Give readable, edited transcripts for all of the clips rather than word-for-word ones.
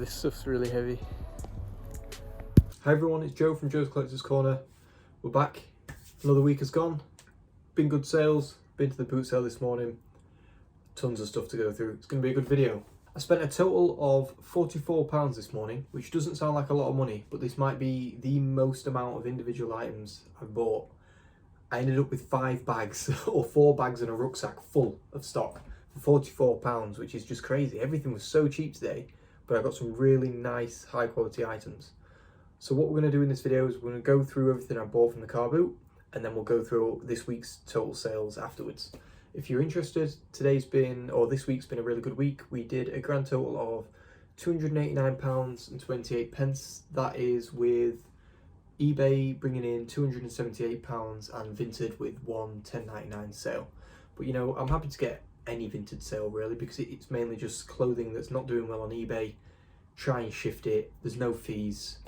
this stuff's really heavy. Hi everyone, it's Joe from Joe's Collector's Corner. We're back. Another week has gone. Been good sales. Been to the boot sale this morning. Tons of stuff to go through. It's going to be a good video. I spent a total of £44 this morning, which doesn't sound like a lot of money, but this might be the most amount of individual items I've bought. I ended up with 5 bags or 4 bags and a rucksack full of stock for £44, which is just crazy. Everything was so cheap today, but I got some really nice high quality items. So what we're going to do in this video is we're going to go through everything I bought from the car boot, and then we'll go through this week's total sales afterwards. If you're interested, this week's been a really good week. We did a grand total of £289.28. That is with eBay bringing in £278 and Vinted with one £10.99 sale. But you know, I'm happy to get any Vinted sale really, because it's mainly just clothing that's not doing well on eBay. Try and shift it, there's no fees,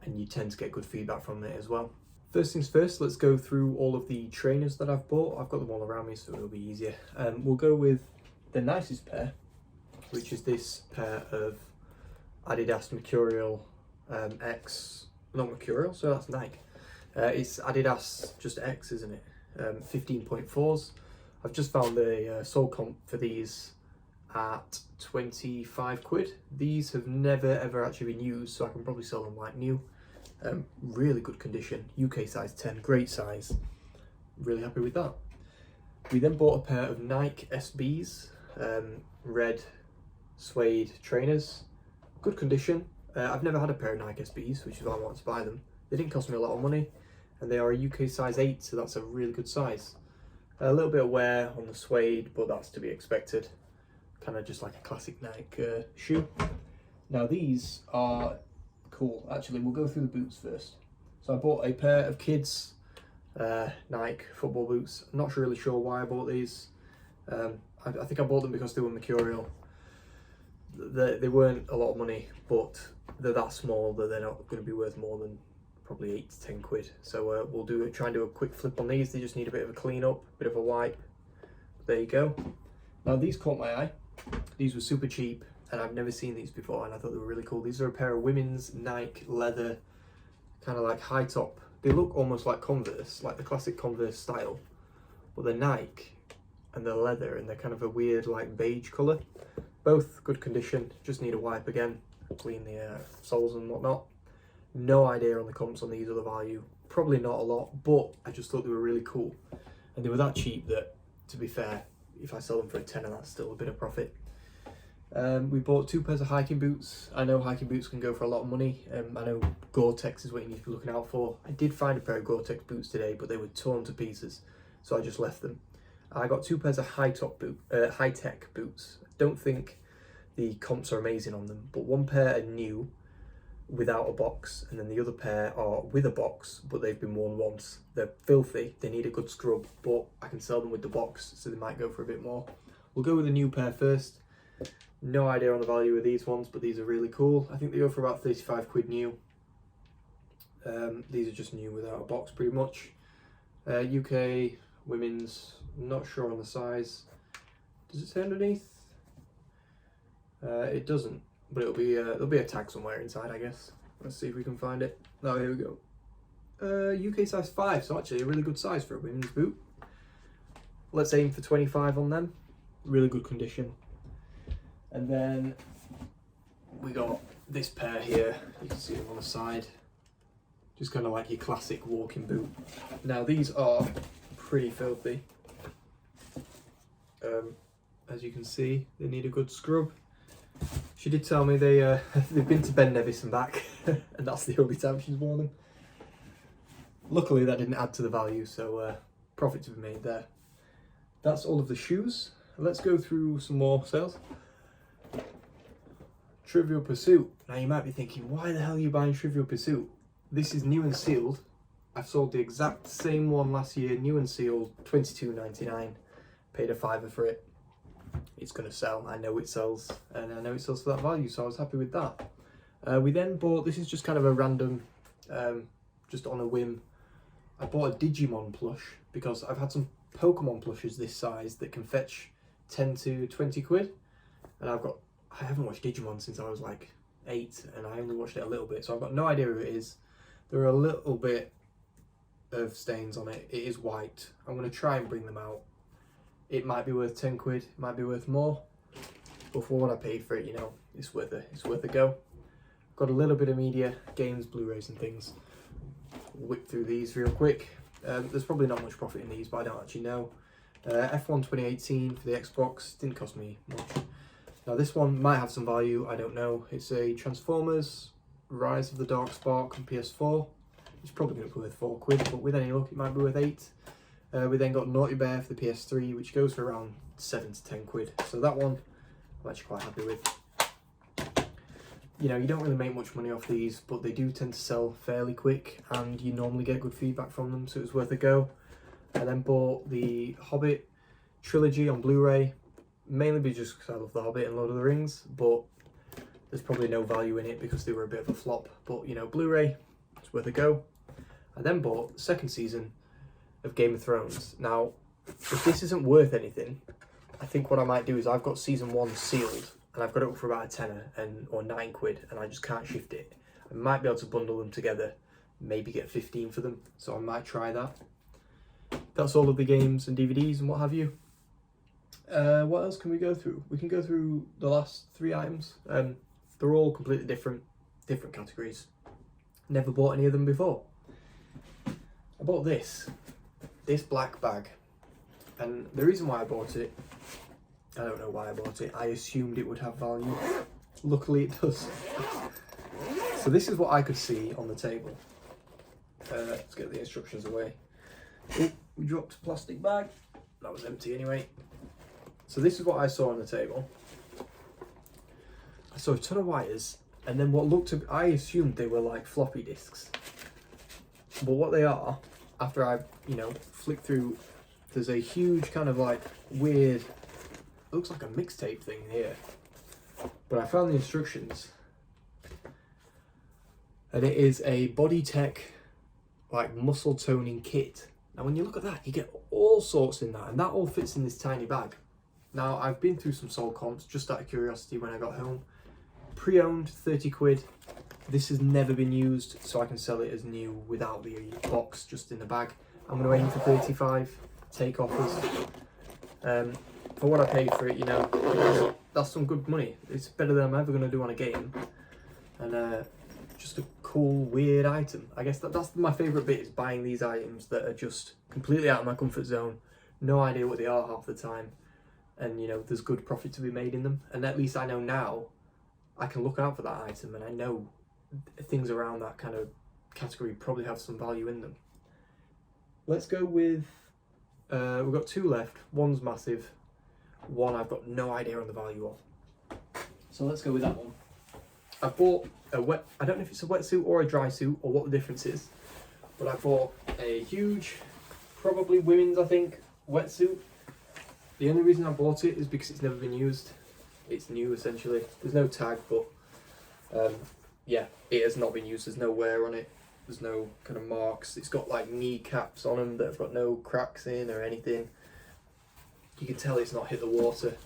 and you tend to get good feedback from it as well. First things first, let's go through all of the trainers that I've bought. I've got them all around me, so it'll be easier. We'll go with the nicest pair, which is this pair of Adidas Mercurial X, not Mercurial, so that's Nike. It's Adidas just X, isn't it? 15.4s. I've just found the sole comp for these at 25 quid. These have never ever actually been used, so I can probably sell them like new. Really good condition, UK size 10, great size, really happy with that. We then bought a pair of Nike SBs, red suede trainers, good condition. I've never had a pair of Nike SBs, which is why I wanted to buy them. They didn't cost me a lot of money, and they are a UK size 8, so that's a really good size. A little bit of wear on the suede, but that's to be expected. Kind of just like a classic Nike shoe. Now these are cool. Actually, we'll go through the boots first. So I bought a pair of kids Nike football boots. I'm not really sure why I bought these. I think I bought them because they were Mercurial. They weren't a lot of money, but they're that small that they're not going to be worth more than probably 8 to 10 quid. So we'll try and do a quick flip on these. They just need a bit of a clean up, a bit of a wipe. There you go. Now these caught my eye. These were super cheap, and I've never seen these before, and I thought they were really cool. These are a pair of women's Nike leather, kind of like high top. They look almost like Converse, like the classic Converse style, but they're Nike and they're leather, and they're kind of a weird like beige colour. Both good condition, just need a wipe again, clean the soles and whatnot. No idea on the comps on these or the value, probably not a lot, but I just thought they were really cool, and they were that cheap that, to be fair, if I sell them for a tenner, that's still a bit of profit. We bought 2 pairs of hiking boots. I know hiking boots can go for a lot of money. I know Gore-Tex is what you need to be looking out for. I did find a pair of Gore-Tex boots today, but they were torn to pieces, so I just left them. I got 2 pairs of high-tech boots. I don't think the comps are amazing on them, but 1 pair are new without a box, and then the other pair are with a box, but they've been worn once. They're filthy, they need a good scrub, but I can sell them with the box, so they might go for a bit more. We'll go with a new pair first. No idea on the value of these ones, but these are really cool. I think they go for about 35 quid new. These are just new without a box pretty much. UK women's, not sure on the size. Does it say underneath? It doesn't, but there'll be a tag somewhere inside, I guess. Let's see if we can find it. Oh, here we go. UK size 5, so actually a really good size for a women's boot. Let's aim for 25 on them. Really good condition. And then we got this pair here. You can see them on the side. Just kind of like your classic walking boot. Now these are pretty filthy. As you can see, they need a good scrub. She did tell me they've been to Ben Nevis and back, and that's the only time she's worn them. Luckily that didn't add to the value, so profit to be made there. That's all of the shoes. Let's go through some more sales. Trivial Pursuit. Now you might be thinking, why the hell are you buying Trivial Pursuit? This is new and sealed. I've sold the exact same one last year, new and sealed, £22.99. Paid a £5 for it. It's going to sell. I know it sells, and I know it sells for that value, so I was happy with that. We then bought, this is just kind of a random, just on a whim. I bought a Digimon plush because I've had some Pokemon plushes this size that can fetch 10 to 20 quid, and I haven't watched Digimon since I was like 8, and I only watched it a little bit, so I've got no idea who it is. There are a little bit of stains on it. It is white. I'm going to try and bring them out. It might be worth 10 quid, it might be worth more, but for what I paid for it, you know, it's worth a go. Got a little bit of media, games, Blu-rays and things. Whip through these real quick. There's probably not much profit in these, but I don't actually know. F1 2018 for the Xbox, didn't cost me much. Now this one might have some value, I don't know. It's a Transformers Rise of the Dark Spark on PS4. It's probably going to be worth 4 quid, but with any luck it might be worth 8. We then got Naughty Bear for the PS3, which goes for around 7 to 10 quid. So that one I'm actually quite happy with. You know, you don't really make much money off these, but they do tend to sell fairly quick, and you normally get good feedback from them, so it was worth a go. I then bought the Hobbit trilogy on Blu-ray, mainly just because I love the Hobbit and Lord of the Rings, but there's probably no value in it because they were a bit of a flop. But you know, Blu-ray, it's worth a go. I then bought the second season of Game of Thrones. Now, if this isn't worth anything, I think what I might do is I've got season 1 sealed, and I've got it up for about a tenner or 9 quid, and I just can't shift it. I might be able to bundle them together, maybe get 15 for them, so I might try that. That's all of the games and DVDs and what have you. What else can we go through? We can go through the last 3 items. They're all completely different categories. Never bought any of them before. I bought this black bag, and the reason why I bought it, I don't know why I bought it. I assumed it would have value. Luckily it does. So this is what I could see on the table. Let's get the instructions away. Oh, we dropped a plastic bag. That was empty anyway. So this is what I saw on the table. I saw a ton of wires, and then what looked to, I assumed they were like floppy disks. But what they are, after I, you know, flick through, there's a huge kind of like weird, it looks like a mixtape thing here. But I found the instructions, and it is a body tech like muscle toning kit. Now when you look at that, you get all sorts in that, and that all fits in this tiny bag. Now I've been through some sold comps just out of curiosity when I got home. Pre-owned, 30 quid. This has never been used, so I can sell it as new without the box, just in the bag. I'm going to aim for 35, take offers. For what I paid for it, you know, that's some good money. It's better than I'm ever going to do on a game. And just a cool, weird item. I guess that's my favourite bit, is buying these items that are just completely out of my comfort zone. No idea what they are half the time. And, you know, there's good profit to be made in them. And at least I know now I can look out for that item, and I know things around that kind of category probably have some value in them. Let's go with, we've got 2 left. One's massive. One I've got no idea on the value of. So let's go with that one. I bought I don't know if it's a wetsuit or a dry suit or what the difference is, but I bought a huge, probably women's, I think, wetsuit. The only reason I bought it is because it's never been used. It's new essentially. There's no tag, but yeah, it has not been used. There's no wear on it. There's no kind of marks. It's got like knee caps on them that have got no cracks in or anything. You can tell it's not hit the water.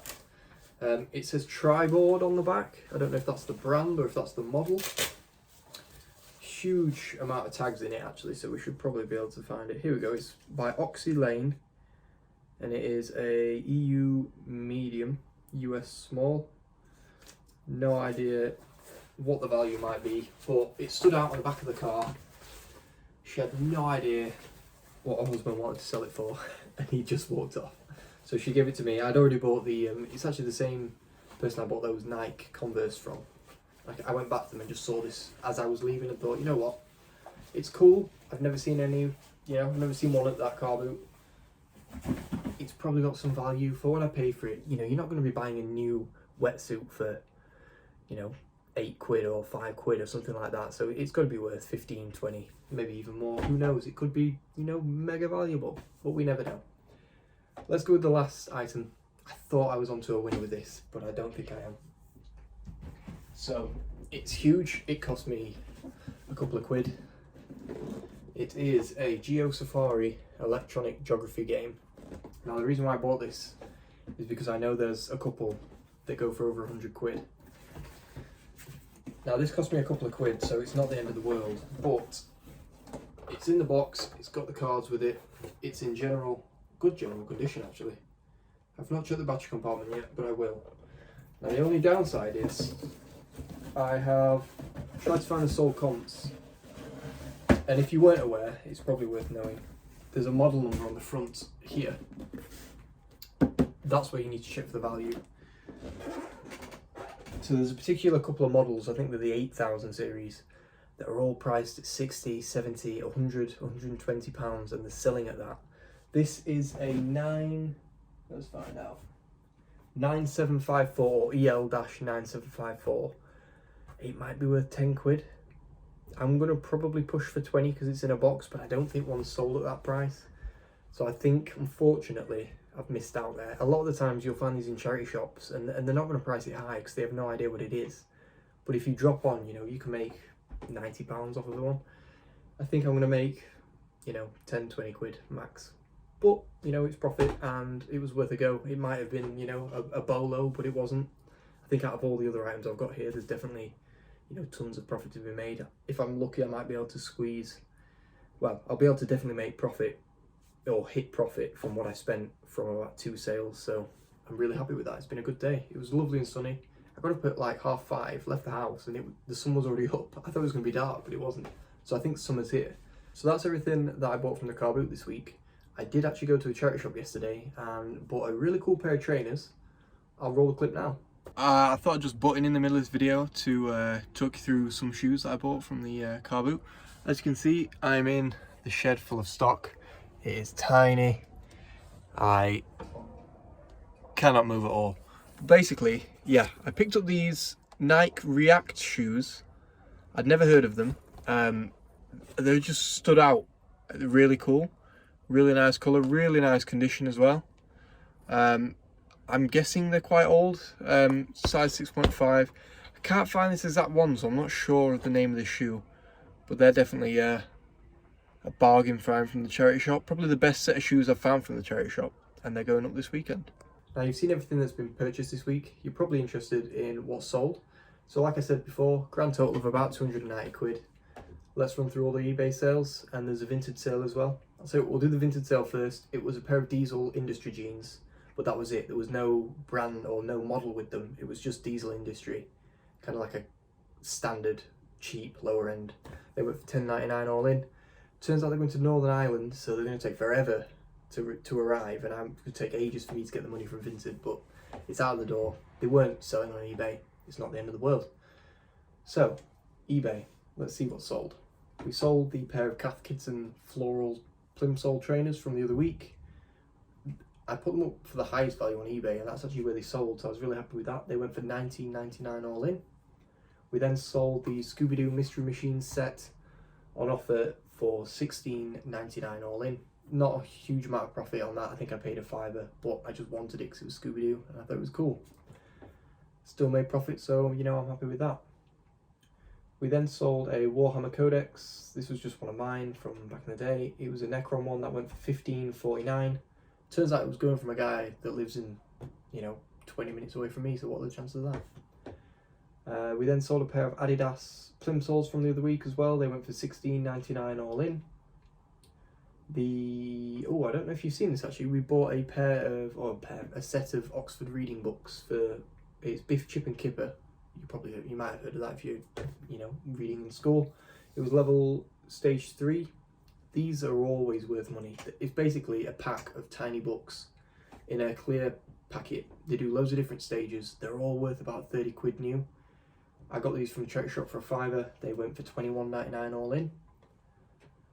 It says Triboard on the back. I don't know if that's the brand or if that's the model. Huge amount of tags in it actually, so we should probably be able to find it. Here we go. It's by Oxy Lane, and it is a EU medium, US small. No idea what the value might be, but it stood out on the back of the car. She had no idea what her husband wanted to sell it for, and he just walked off. So she gave it to me. I'd already bought the, it's actually the same person I bought those Nike Converse from. I went back to them and just saw this as I was leaving and thought, you know what, it's cool. I've never seen any, you know, I've never seen one at that car boot. It's probably got some value for what I paid for it. You know, you're not going to be buying a new wetsuit for, you know, 8 quid or 5 quid or something like that. So it's got to be worth 15, 20, maybe even more. Who knows? It could be, you know, mega valuable, but we never know. Let's go with the last item. I thought I was onto a winner with this, but I don't think I am. So it's huge. It cost me a couple of quid. It is a Geo Safari electronic geography game. Now the reason why I bought this is because I know there's a couple that go for over 100 quid. Now this cost me a couple of quid, so it's not the end of the world, but it's in the box, it's got the cards with it, it's in good general condition actually. I've not checked the battery compartment yet, but I will. Now the only downside is I have tried to find the sold comps, and if you weren't aware, it's probably worth knowing. There's a model number on the front here. That's where you need to check for the value. So there's a particular couple of models, I think they're the 8000 series, that are all priced at 60, 70, 100, 120 pounds, and they're selling at that. This is a let's find out, 9754 EL-9754. It might be worth 10 quid. I'm going to probably push for 20 because it's in a box, but I don't think one's sold at that price. So I think, unfortunately, I've missed out there. A lot of the times you'll find these in charity shops, and they're not going to price it high because they have no idea what it is. But if you drop on, you can make £90 off of the one. I think I'm going to make, 10, 20 quid max. But, it's profit and it was worth a go. It might have been, a bolo, but it wasn't. I think out of all the other items I've got here, there's definitely, tons of profit to be made. If I'm lucky, I might be able to I'll be able to definitely make profit or hit profit from what I spent from about 2 sales. So I'm really happy with that. It's been a good day. It was lovely and sunny. I got up at like 5:30, left the house, and the sun was already up. I thought it was going to be dark, but it wasn't. So I think summer's here. So that's everything that I bought from the car boot this week. I did actually go to a charity shop yesterday and bought a really cool pair of trainers. I'll roll the clip now. I thought I'd just butt in the middle of this video to talk you through some shoes that I bought from the car boot. As you can see, I'm in the shed full of stock. It is tiny. I cannot move at all. But basically, yeah, I picked up these Nike React shoes. I'd never heard of them. They just stood out. Really cool. Really nice colour, really nice condition as well. I'm guessing they're quite old, size 6.5. I can't find this exact one, so I'm not sure of the name of the shoe, but they're definitely a bargain find from the charity shop. Probably the best set of shoes I've found from the charity shop, and they're going up this weekend. Now you've seen everything that's been purchased this week. You're probably interested in what's sold. So like I said before, grand total of about 290 quid. Let's run through all the eBay sales, and there's a vintage sale as well. So we'll do the vintage sale first. It was a pair of Diesel Industry jeans, but that was it. There was no brand or no model with them. It was just Diesel Industry, kind of like a standard, cheap, lower end. They went for £10.99 all in. Turns out they're going to Northern Ireland, so they're going to take forever to arrive, and it would take ages for me to get the money from Vinted, but it's out of the door. They weren't selling on eBay. It's not the end of the world. So, eBay. Let's see what's sold. We sold the pair of Cath Kidston floral plimsoll trainers from the other week. I put them up for the highest value on eBay, and that's actually where they sold, so I was really happy with that. They went for £19.99 all in. We then sold the Scooby-Doo Mystery Machine set on offer for £16.99 all in. Not a huge amount of profit on that. I think I paid £5, but I just wanted it because it was Scooby-Doo and I thought it was cool. Still made profit, so I'm happy with that. We then sold a Warhammer Codex. This was just one of mine from back in the day. It was a Necron one that went for £15.49. Turns out it was going from a guy that lives in 20 minutes away from me, so what are the chances of that? We then sold a pair of Adidas plimsolls from the other week as well. They went for £16.99 all in. I don't know if you've seen this actually. We bought a set of Oxford reading books for it's Biff, Chip and Kipper. You might have heard of that if you're reading in school. It was level stage 3. These are always worth money. It's basically a pack of tiny books in a clear packet. They do loads of different stages. They're all worth about 30 quid new. I got these from the charity shop for £5. They went for £21.99 all in.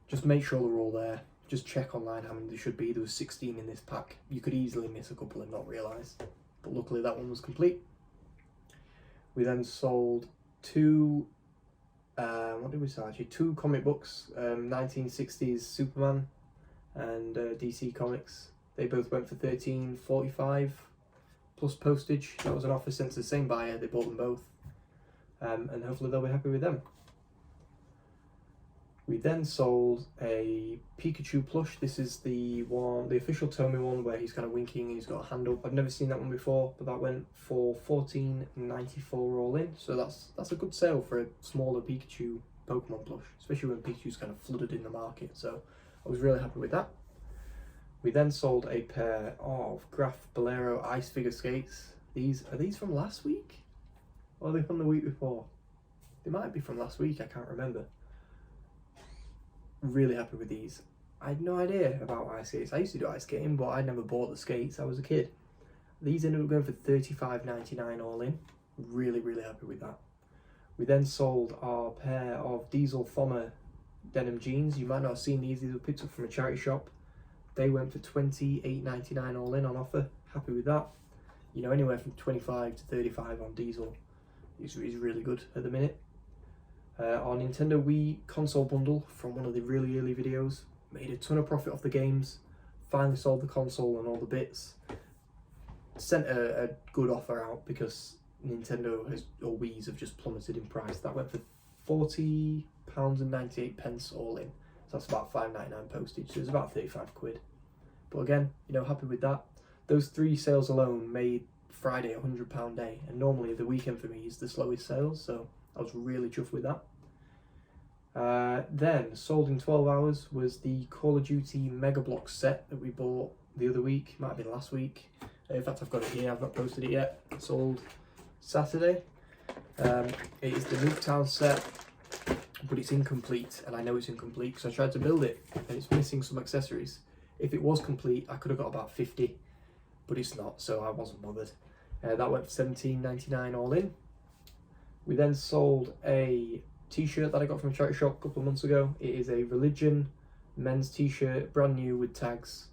Just make sure they're all there. Just check online how many there should be. There was 16 in this pack. You could easily miss a couple and not realise. But luckily that one was complete. We then sold two comic books, 1960s Superman and DC Comics. They both went for £13.45 plus postage. That was an offer sent to the same buyer. They bought them both, and hopefully they'll be happy with them. We then sold a Pikachu plush. This is the official Tomy one where he's kind of winking and he's got a hand up. I've never seen that one before, but that went for $14.94 all in. So that's a good sale for a smaller Pikachu Pokemon plush, especially when Pikachu's kind of flooded in the market. So I was really happy with that. We then sold a pair of Graf Bolero ice figure skates. Are these from last week? Or are they from the week before? They might be from last week, I can't remember. Really happy with these. I had no idea about ice skates. I used to do ice skating, but I never bought the skates. I was a kid. These ended up going for $35.99 all in. Really, really happy with that. We then sold our pair of Diesel Thommer denim jeans. You might not have seen these. These were picked up from a charity shop. They went for $28.99 all in on offer. Happy with that. You know, anywhere from 25 to 35 on Diesel is really good at the minute. Our Nintendo Wii console bundle from one of the really early videos, made a ton of profit off the games, finally sold the console and all the bits, sent a good offer out because Nintendo or Wii's have just plummeted in price. That went for £40.98 all in, so that's about $5.99 postage, so it's about 35 quid. But again, you know, happy with that. Those 3 sales alone made Friday a £100 day, and normally the weekend for me is the slowest sales, so I was really chuffed with that. Then, sold in 12 hours was the Call of Duty Mega Block set that we bought the other week. Might have been last week. In fact, I've got it here. I've not posted it yet. It sold Saturday. It is the Nuketown set, but it's incomplete, and I know it's incomplete because I tried to build it, and it's missing some accessories. If it was complete, I could have got about 50, but it's not, so I wasn't bothered. That went for $17.99 all in. We then sold a t-shirt that I got from a charity shop a couple of months ago. It is a Religion men's t-shirt, brand new with tags.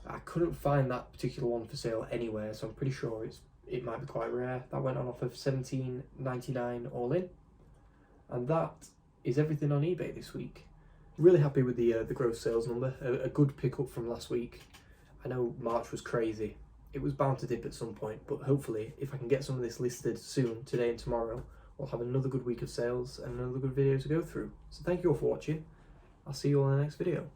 I couldn't find that particular one for sale anywhere, so I'm pretty sure it might be quite rare. That went on offer for $17.99 all in. And that is everything on eBay this week. Really happy with the gross sales number. A good pickup from last week. I know March was crazy. It was bound to dip at some point, but hopefully if I can get some of this listed soon, today and tomorrow, we'll have another good week of sales and another good video to go through. So thank you all for watching. I'll see you all in the next video.